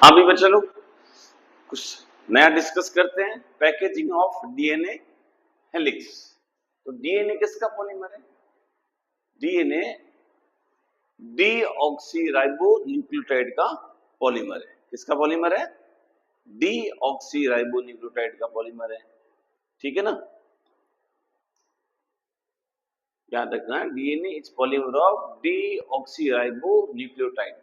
अभी बच्चा लोग कुछ नया डिस्कस करते हैं। Packaging of DNA helix. तो डीएनए किसका पॉलीमर है? डीएनए डीऑक्सीराइबोन्यूक्लियोटाइड का पॉलीमर है। किसका पॉलीमर है? डीऑक्सीराइबोन्यूक्लियोटाइड का पॉलीमर है। ठीक है ना, याद रखना, DNA is polymer of deoxyribonucleotide.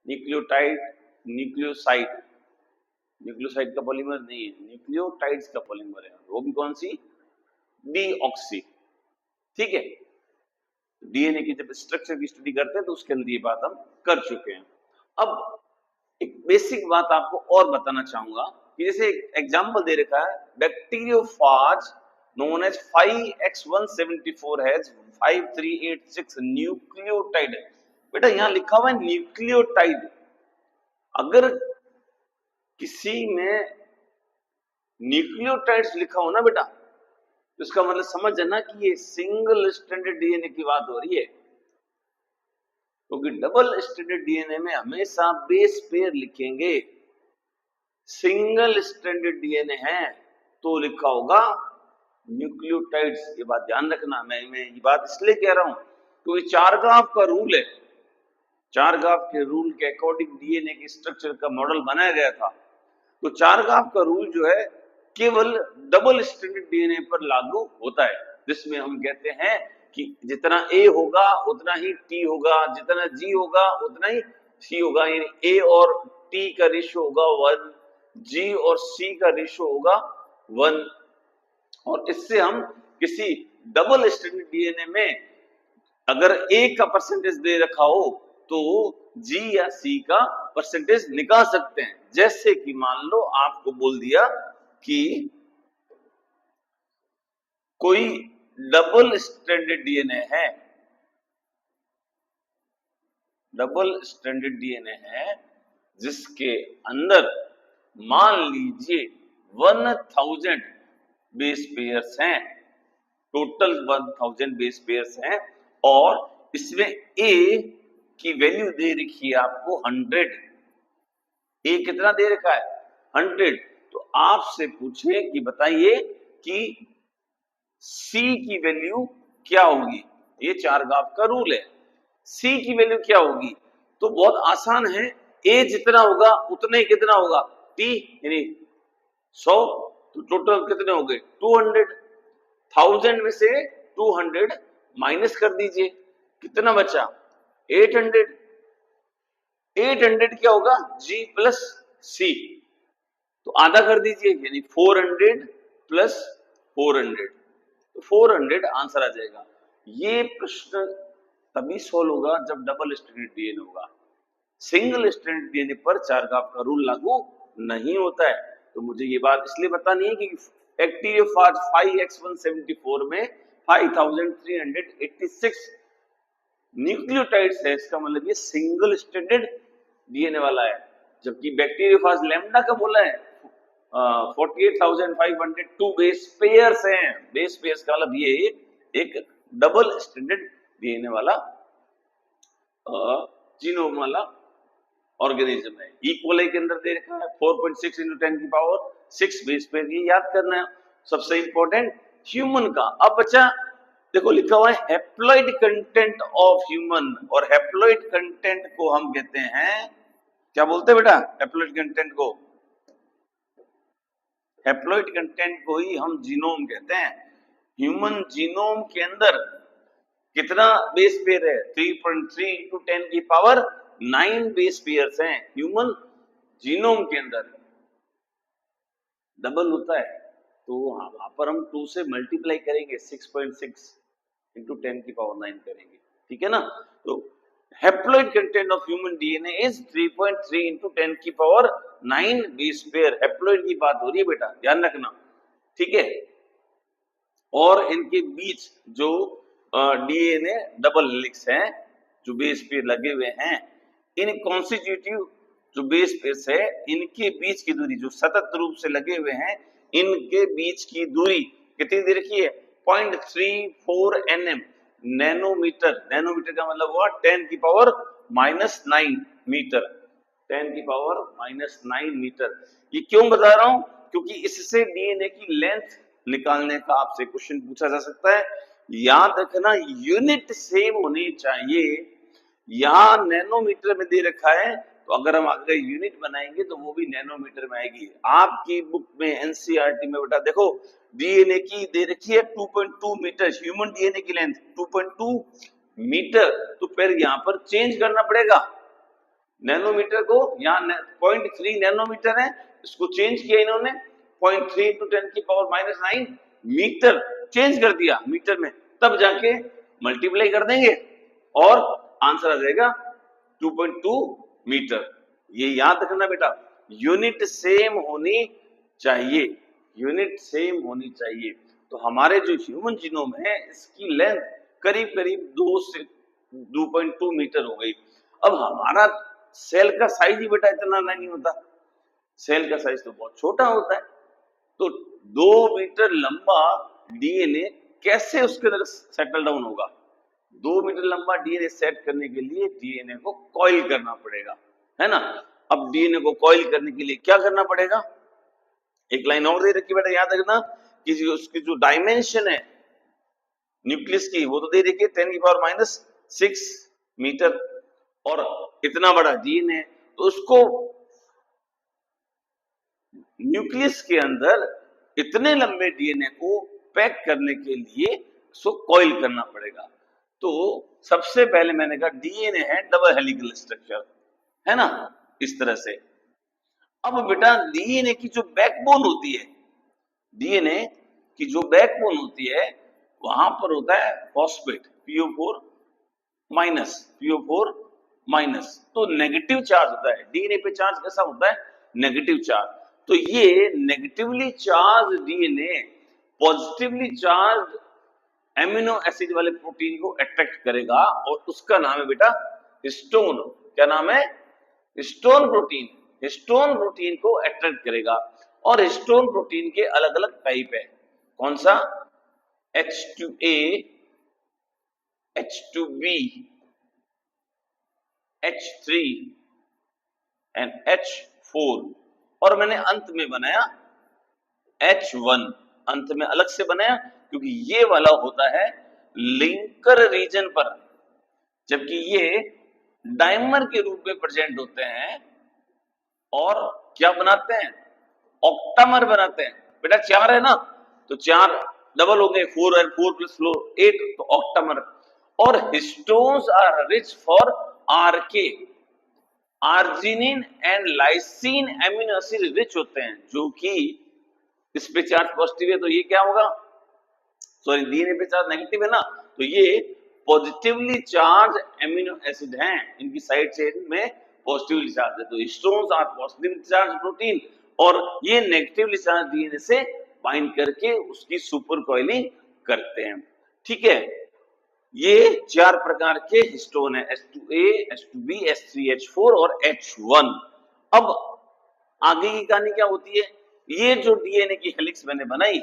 Nucleotide nucleoside, nucleoside का पॉलीमर नहीं है, न्यूक्लियोटाइड्स का पॉलीमर है। वो भी कौन सी? डीऑक्सी। ठीक है, डीएनए की जब स्ट्रक्चर की स्टडी करते हैं तो उसके अंदर ये बात हम कर चुके हैं। अब एक बेसिक बात आपको और बताना चाहूंगा कि जैसे एग्जांपल दे रखा है, bacteriophage known as 5x174 has 5386 nucleotide. बेटा यहां लिखा हुआ है न्यूक्लियोटाइड। अगर किसी में न्यूक्लियोटाइड्स लिखा हो ना बेटा, तो इसका मतलब समझ जाना कि ये सिंगल स्ट्रैंडेड डीएनए की बात हो रही है, क्योंकि डबल स्ट्रैंडेड डीएनए में हमेशा बेस पेयर लिखेंगे। सिंगल स्ट्रैंडेड डीएनए है तो लिखा होगा न्यूक्लियोटाइड्स। ये बात ध्यान रखना। मैं ये बात इसलिए कह रहा हूं क्योंकि चारगाफ का रूल है, चारगाफ के रूल के अकॉर्डिंग डीएनए के स्ट्रक्चर का मॉडल बनाया गया था। तो चारगाफ का रूल जो है केवल डबल स्ट्रैंडेड डीएनए पर लागू होता है, जिसमें हम कहते हैं कि जितना ए होगा उतना ही टी होगा, जितना जी होगा उतना ही सी होगा। यानी ए और टी का रेशियो होगा 1, जी और सी का रेशियो होगा 1। और इससे हम किसी डबल स्ट्रैंडेड डीएनए में अगर ए का परसेंटेज दे रखा हो तो जी या सी का परसेंटेज निकाल सकते हैं। जैसे कि मान लो आपको बोल दिया कि कोई डबल स्ट्रैंडेड डीएनए है, डबल स्ट्रैंडेड डीएनए है जिसके अंदर मान लीजिए 1000 बेस पेयर्स हैं, टोटल 1000 बेस पेयर्स हैं, और इसमें ए की वैल्यू दे रखी है आपको 100। ए कितना दे रखा है? 100। तो आपसे पूछे कि बताइए कि सी की वैल्यू क्या होगी। ये चारगाफ का रूल है, सी की वैल्यू क्या होगी? तो बहुत आसान है, ए जितना होगा उतना ही कितना होगा? टी, यानी 100। तो टोटल कितने हो गए? 200। 1000 में से 200 माइनस कर दीजिए, कितना बचा? 800। 800 क्या होगा? जी प्लस सी। तो आधा कर दीजिए, यानी 400 प्लस 400, तो 400 आंसर आ जाएगा। ये प्रश्न तभी सोल्व होगा जब डबल स्ट्रैंडेड डीएनए होगा। सिंगल स्ट्रैंडेड डीएनए पर चारगाफ का रूल लागू नहीं होता है। तो मुझे ये बात इसलिए बतानी है कि बैक्टीरियोफाज 5x174 में 5386 न्यूक्लियोटाइड्स है, इसका मतलब ये सिंगल स्ट्रैंडेड डीएनए वाला है। जबकि बैक्टीरियोफाज लैम्डा का बोला है 48,502 बेस पेयर्स हैं। बेस पेयर्स का मतलब ये एक डबल स्ट्रैंडेड डीएनए वाला जीनोम वाला ऑर्गेनिज्म है। इकोलाई के अंदर दे रखा है 4.6 × 10⁶ बेस पेयर। ये याद करना है सबसे इंपॉर्टेंट ह्यूमन का। अब बच्चा देखो लिखा हुआ है हैप्लॉइड कंटेंट ऑफ ह्यूमन, और हैप्लॉइड कंटेंट को हम कहते हैं, क्या बोलते हैं बेटा? हैप्लॉइड कंटेंट को, हैप्लॉइड कंटेंट को ही हम जीनोम कहते हैं। ह्यूमन जीनोम के अंदर कितना बेस पेयर है? 3.3 × 10⁹ बेस पेयर्स हैं ह्यूमन जीनोम के अंदर। डबल होता है तो वहां पर हम 2 से मल्टीप्लाई करेंगे, 6.6 × 10⁹ करेंगे। ठीक है ना? तो haploid content of human DNA is 3.3 × 10⁹ base pair. Haploid की बात हो रही है बेटा, ध्यान रखना। ठीक है, और इनके बीच जो डीएनए डबल हेलिक्स हैं, जो बेस पेयर लगे हुए हैं, इन कॉन्स्टिट्यूटिव जो बेस पेयर्स है इनके बीच की दूरी जो सतत रूप से लगे हुए हैं, इनके बीच की दूरी कितनी दे रखी है? 0.34 nm, नैनोमीटर। नैनोमीटर का मतलब हुआ 10⁻⁹ मीटर। 10⁻⁹ मीटर। ये क्यों बता रहा हूं? क्योंकि इससे डीएनए की लेंथ निकालने का आपसे क्वेश्चन पूछा जा सकता है। याद रखना यूनिट सेम होनी चाहिए। यहाँ नैनोमीटर में दे रखा है, तो अगर हम आगे यूनिट बनाएंगे तो वो भी नैनोमीटर में आएगी। आपकी बुक में एनसीईआरटी में बेटा देखो डीएनए की दे रखी है 2.2 मीटर, ह्यूमन डीएनए की लेंथ 2.2 मीटर, तो फिर यहाँ पर चेंज करना पड़ेगा नैनोमीटर को। यहाँ 0.3 नैनोमीटर है, इसको चेंज किया इन्होंने 0.3 × 10⁻⁹ मीटर चेंज कर दिया मीटर में, तब जाके मल्टीप्लाई कर देंगे और आंसर आ जाएगा 2.2 मीटर। ये याद रखना बेटा, यूनिट सेम होनी चाहिए, यूनिट सेम होनी चाहिए। तो हमारे जो ह्यूमन जीनोम है इसकी लेंथ करीब करीब 2 से 2.2 मीटर हो गई। अब हमारा सेल का साइज ही बेटा इतना नहीं होता, सेल का साइज तो बहुत छोटा होता है। तो 2 मीटर लंबा डीएनए कैसे उसके अंदर सेटल डाउन होगा? 2 मीटर लंबा डीएनए सेट करने के लिए डीएनए को कॉइल करना पड़ेगा, है ना। अब डीएनए को कॉइल करने के लिए क्या करना पड़ेगा? एक लाइन और दे रखी बेटा, याद रखना कि उसकी जो डायमेंशन है न्यूक्लियस की वो तो दे रखी है 10⁻⁶ मीटर, और इतना बड़ा डीएनए, तो उसको न्यूक्लियस के अंदर इतने लंबे डीएनए को पैक करने के लिए उसको कॉइल करना पड़ेगा। तो सबसे पहले मैंने कहा डीएनए है डबल हेलिकल स्ट्रक्चर, है ना, इस तरह से। अब बेटा डीएनए की जो बैकबोन होती है, डीएनए की जो बैकबोन होती है वहां पर होता है फॉस्फेट PO4 माइनस, तो नेगेटिव चार्ज होता है डीएनए पे। चार्ज कैसा होता है? Negative charge. तो ये negatively charge DNA positively charge amino acid वाले प्रोटीन को अट्रैक्ट करेगा, और उसका नाम है बेटा हिस्टोन। क्या नाम है? Histone protein. हिस्टोन प्रोटीन को अट्रैक्ट करेगा, और हिस्टोन प्रोटीन के अलग अलग टाइप है। कौन सा? H2A, H2B, H3 and H4, और मैंने अंत में बनाया H1, अंत में अलग से बनाया क्योंकि ये वाला होता है लिंकर रीजन पर, जबकि ये डाइमर के रूप में प्रेजेंट होते हैं और क्या बनाते हैं? ऑक्टामर बनाते हैं। बेटा 4 है ना, तो 4 डबल हो गए, 4 और 4 + 4 8, तो ऑक्टामर। और histones are rich for RK, arginine and lysine amino acid rich होते हैं, जो कि इस पे चार्ज पॉजिटिव है, तो ये क्या होगा? सॉरी, डीएनए पे चार्ज नेगेटिव है ना, तो ये पॉजिटिवली चार्ज एमिनो एसिड हैं, इनकी साइड चेन में पॉजिटिवली चार्ज है। तो histones are positively charge protein, और ये नेगेटिवली चार्ज डीएनए से बाइंड करके उसकी सुपर कॉइलिंग करते हैं। ठीक है, ये 4 प्रकार के हिस्टोन है, H2A, H2B, H3, H4 और H1। अब आगे की कहानी क्या होती है? ये जो डीएनए की हेलिक्स मैंने बनाई,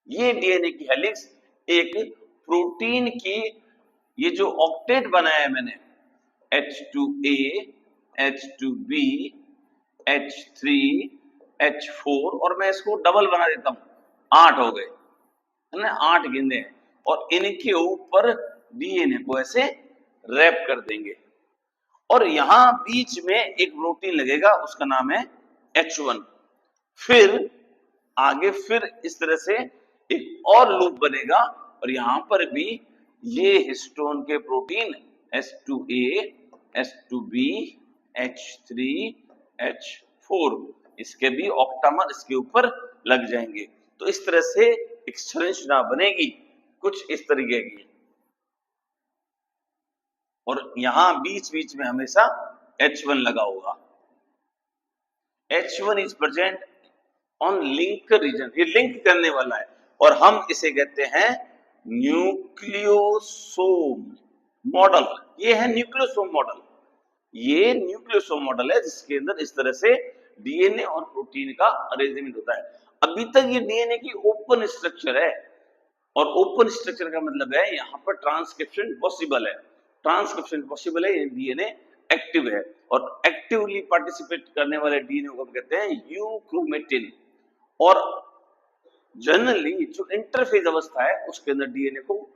ये डीएनए की हेलिक्स एक प्रोटीन की, ये जो ऑक्टेट बनाया है मैंने H2A, H2B, H3, H4, और मैं इसको डबल बना देता हूं, 8 हो गए, है ना, 8 गेंदे हैं, और इनके ऊपर डीएनए को ऐसे रैप कर देंगे, और यहां बीच में एक प्रोटीन लगेगा, उसका नाम है H1। फिर आगे फिर इस तरह से एक और लूप बनेगा, और यहां पर भी ये हिस्टोन के protein H2A, H2B, H3, H4, इसके भी ऑक्टामर इसके ऊपर लग जाएंगे। तो इस तरह से एक संरचना बनेगी कुछ इस तरीके की, और यहां बीच बीच में हमेशा H1 लगा होगा। H1 is present on link region, ये लिंक करने वाला है, और हम इसे कहते हैं न्यूक्लियोसोम मॉडल। ये है न्यूक्लियोसोम मॉडल, ये न्यूक्लियोसोम मॉडल है जिसके अंदर इस तरह से डीएनए और प्रोटीन का अरेंजमेंट होता है। अभी तक ये डीएनए की ओपन स्ट्रक्चर है, और ओपन स्ट्रक्चर का मतलब है यहां पर ट्रांसक्रिप्शन पॉसिबल है, ट्रांसक्रिप्शन पॉसिबल है, डीएनए एक्टिव है, और एक्टिवली पार्टिसिपेट करने वाले डीएनए को हम कहते हैं यूक्रोमेटिन। और जनरली जो इंटरफेज अवस्था है उसके अंदर डीएनए को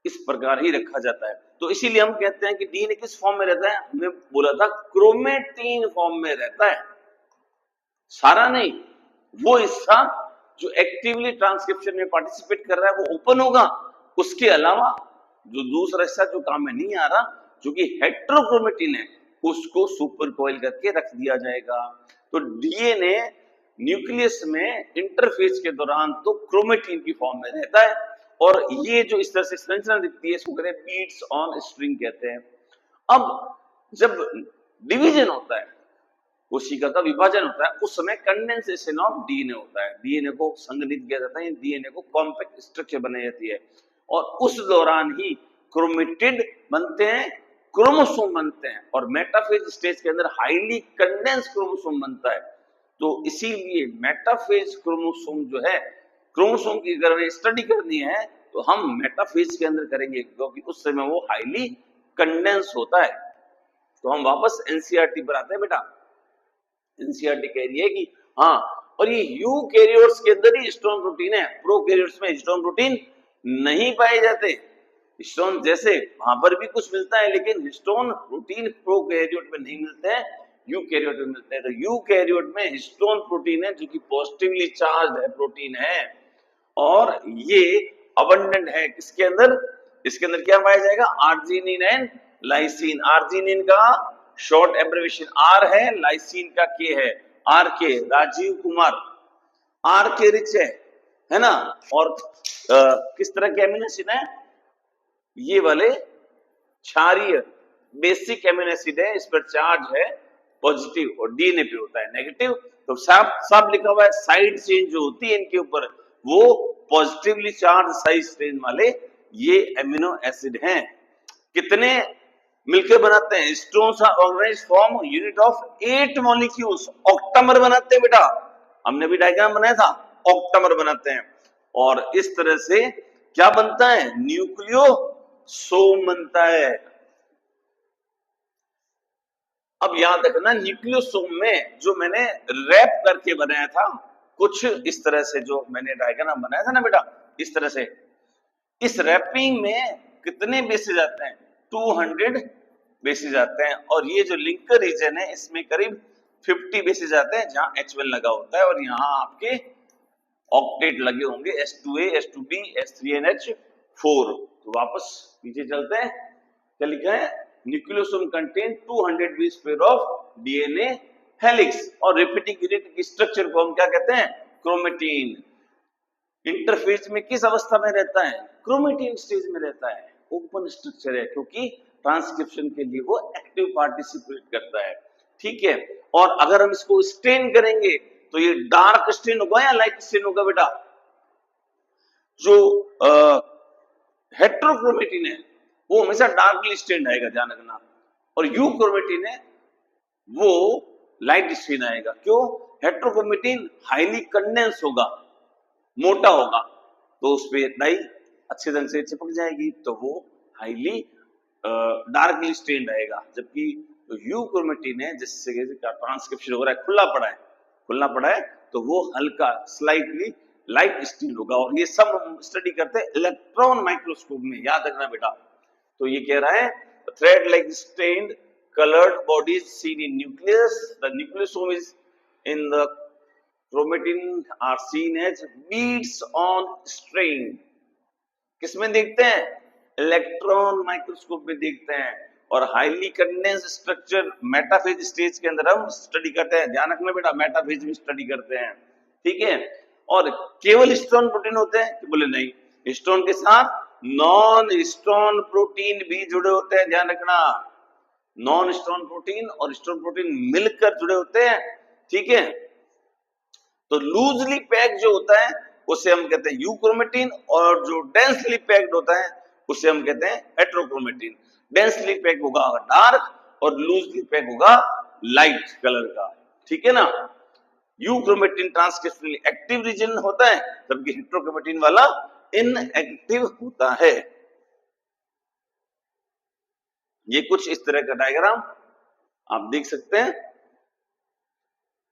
इस प्रकार ही रखा जाता है। तो इसीलिए हम कहते हैं कि डीएनए किस फॉर्म में रहता है, हमने बोला था क्रोमेटिन फॉर्म में रहता है, सारा नहीं, वो हिस्सा जो एक्टिवली ट्रांसक्रिप्शन में पार्टिसिपेट कर रहा है वो ओपन होगा, उसके अलावा जो दूसरा हिस्सा जो काम में नहीं आ रहा, जो कि हेट्रोक्रोमेटिन है, उसको सुपर कोइल करके रख दिया जाएगा। तो डीएनए न्यूक्लियस में इंटरफेज के दौरान तो क्रोमेटिन की फॉर्म में रहता है, और ये जो इस तरह से संरचना दिखती है इसको कहते हैं बीट्स ऑन स्ट्रिंग कहते हैं। अब जब डिवीजन होता है, कोशिका का विभाजन होता है, उस समय कंडेंसेशन ऑफ डीएनए होता है, डीएनए को संगठित किया जाता है, डीएनए को कॉम्पैक्ट स्ट्रक्चर बनाई जाती है, और उस दौरान ही क्रोमेटिड बनते हैं, क्रोमोसोम बनते हैं, और मेटाफेज स्टेज के अंदर हाईली कंडेंस क्रोमोसोम बनता है। तो इसीलिए मेटाफेज क्रोमोसोम जो है, क्रोमोसोम की अगर स्टडी करनी है तो हम मेटाफेज के अंदर करेंगे, क्योंकि उस समय वो हाईली कंडेंस होता है। तो हम वापस एनसीईआरटी पर आते हैं बेटा। एनसीईआरटी कह रही है कि हाँ, और ये यूकैरियोट्स के अंदर ही हिस्टोन प्रोटीन है, प्रोकैरियोट्स में हिस्टोन प्रोटीन नहीं पाए जाते। हिस्टोन जैसे वहां पर भी कुछ मिलता है, लेकिन हिस्टोन प्रोटीन प्रोकैरियोट में नहीं मिलते हैं, यूकैरियोट में मिलते हैं। तो यूकैरियोट में हिस्टोन प्रोटीन है जो कि पॉजिटिवली चार्ज्ड है प्रोटीन है, और ये अबंडेंट है किसके अंदर, इसके अंदर क्या पाया जाएगा, आर्जिनिन एंड लाइसिन। आर्जिनिन का शॉर्ट एब्रिविएशन आर है, लाइसिन का के है, आर के राजीव कुमार, आर के रिच है ना। और किस तरह के एमिनो एसिड है, ये वाले क्षारीय बेसिक एमिनो एसिड है, इस पर चार्ज है पॉजिटिव, और डीएनए पे होता है नेगेटिव। तो सब लिखा हुआ है, साइड चेन जो होती है इनके ऊपर वो पॉजिटिवली चार्ज साइड चेन वाले ये एमिनो एसिड हैं। कितने मिलकर बनाते हैं, stones are organised form unit of 8 molecules, octamer बनाते हैं बेटा, हमने भी डायग्राम बनाया था, ऑक्टामर बनाते हैं। और इस तरह से क्या बनता है, न्यूक्लियोसोम बनता है। अब याद रखना, न्यूक्लियोसोम में जो मैंने रैप करके बनाया था, कुछ इस तरह से जो मैंने डायग्राम बनाया था ना बेटा, इस तरह से, इस रैपिंग में कितने बेसेज आते हैं, 200 बेसेज आते हैं, और ये जो लिंकर रीजन है इसमें करीब 50 बेसेज आते हैं जहां H1 लगा होता है, और यहाँ आपके ऑक्टेट लगे होंगे, H2A, H2B, H3NH4। तो वापस पीछे चलते हैं, क्या लिखा है, nucleosome contain 200 base pair of DNA helix, और रिपीटिंग यूनिट की स्ट्रक्चर को हम क्या कहते हैं, क्रोमेटिन। इंटरफेज में किस अवस्था में रहता है, क्रोमेटिन स्टेज में रहता है, ओपन स्ट्रक्चर है, क्योंकि ट्रांसक्रिप्शन के लिए वो एक्टिव पार्टिसिपेट करता है, ठीक है। और अगर हम इसको स्टेन करेंगे तो ये डार्क स्टेन होगा या लाइट स्टेन होगा बेटा, जो हेट्रोक्रोमेटिन है वो हमेशा डार्कली स्टेन आएगा, ध्यान रखना, और यूक्रोमेटिन है वो लाइट स्टेन आएगा। क्यों, हेट्रोक्रोमेटिन हाईली कंडेंस होगा, मोटा होगा, तो उस पर डाई अच्छे ढंग से चिपक जाएगी, तो वो हाईली डार्कली स्टेन्ड आएगा। जबकि तो यूक्रोमेटिन है जिससे ट्रांसक्रिप्शन हो रहा है, खुला पड़ा है, तो वो हल्का स्लाइटली लाइट स्टेन होगा। और ये सब हम स्टडी करते हैं इलेक्ट्रॉन माइक्रोस्कोप में, याद रखना बेटा। तो ये कह रहा है thread like stained colored bodies seen in nucleus, the nucleosome is in the chromatin are seen as beads on string। किसमें देखते हैं, इलेक्ट्रॉन माइक्रोस्कोप में देखते हैं, और highly condense structure metaphase stage के अंदर हम स्टडी करते हैं, ध्यान रखना बेटा, मेटाफेज में स्टडी करते हैं, ठीक है। और केवल हिस्टोन प्रोटीन होते हैं कि बोले नहीं, हिस्टोन के साथ नॉन हिस्टोन प्रोटीन भी जुड़े होते हैं, ध्यान रखना, नॉन हिस्टोन प्रोटीन और हिस्टोन प्रोटीन मिलकर जुड़े होते हैं, ठीक है। तो लूजली पैक्ड जो होता है उसे हम कहते हैं यूक्रोमेटिन, और जो डेंसली पैक्ड होता है उसे हम कहते हैं हेट्रोक्रोमेटिन। डेंसली पैक्ड होगा डार्क और लूजली पैक्ड होगा लाइट कलर का, ठीक है ना। यूक्रोमेटिन ट्रांसक्रिप्शनली एक्टिव रीजन होता है, जबकि हेट्रोक्रोमेटिन वाला इनएक्टिव होता है। ये कुछ इस तरह का डायग्राम आप देख सकते हैं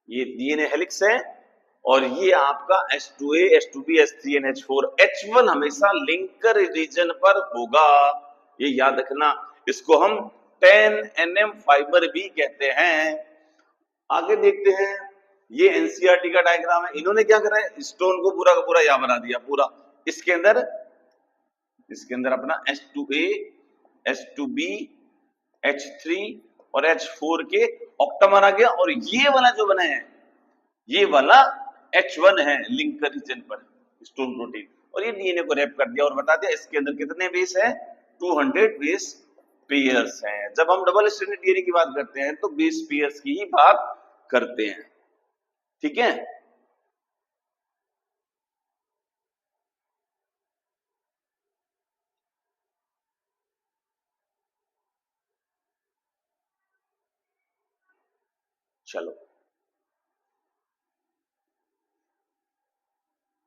ये डीएनए हेलिक्स है और ये आपका H2A, H2B, H3NH4, H1 हमेशा लिंकर रीजन पर होगा, ये याद रखना। इसको हम 10 nm फाइबर भी कहते हैं। आगे देखते हैं, ये एनसीईआरटी का डायग्राम है। इन्होंने क्या करा है, स्टोन को पूरा का पूरा यहां बना दिया पूरा। इसके अंदर अपना H2A, H2B, H3 और H4 के ऑक्टामर आ गया और ये वाला जो बना है ये वाला H1 है लिंकर रीजन पर स्टोन प्रोटीन, और ये डीएनए को रैप कर दिया और बता दिया इसके अंदर कितने बेस है, 200 बेस पेयर्स हैं। जब हम डबल स्ट्रैंडेड डीएनए की बात करते हैं तो बेस पेयर्स की ही बात करते हैं, ठीक है। चलो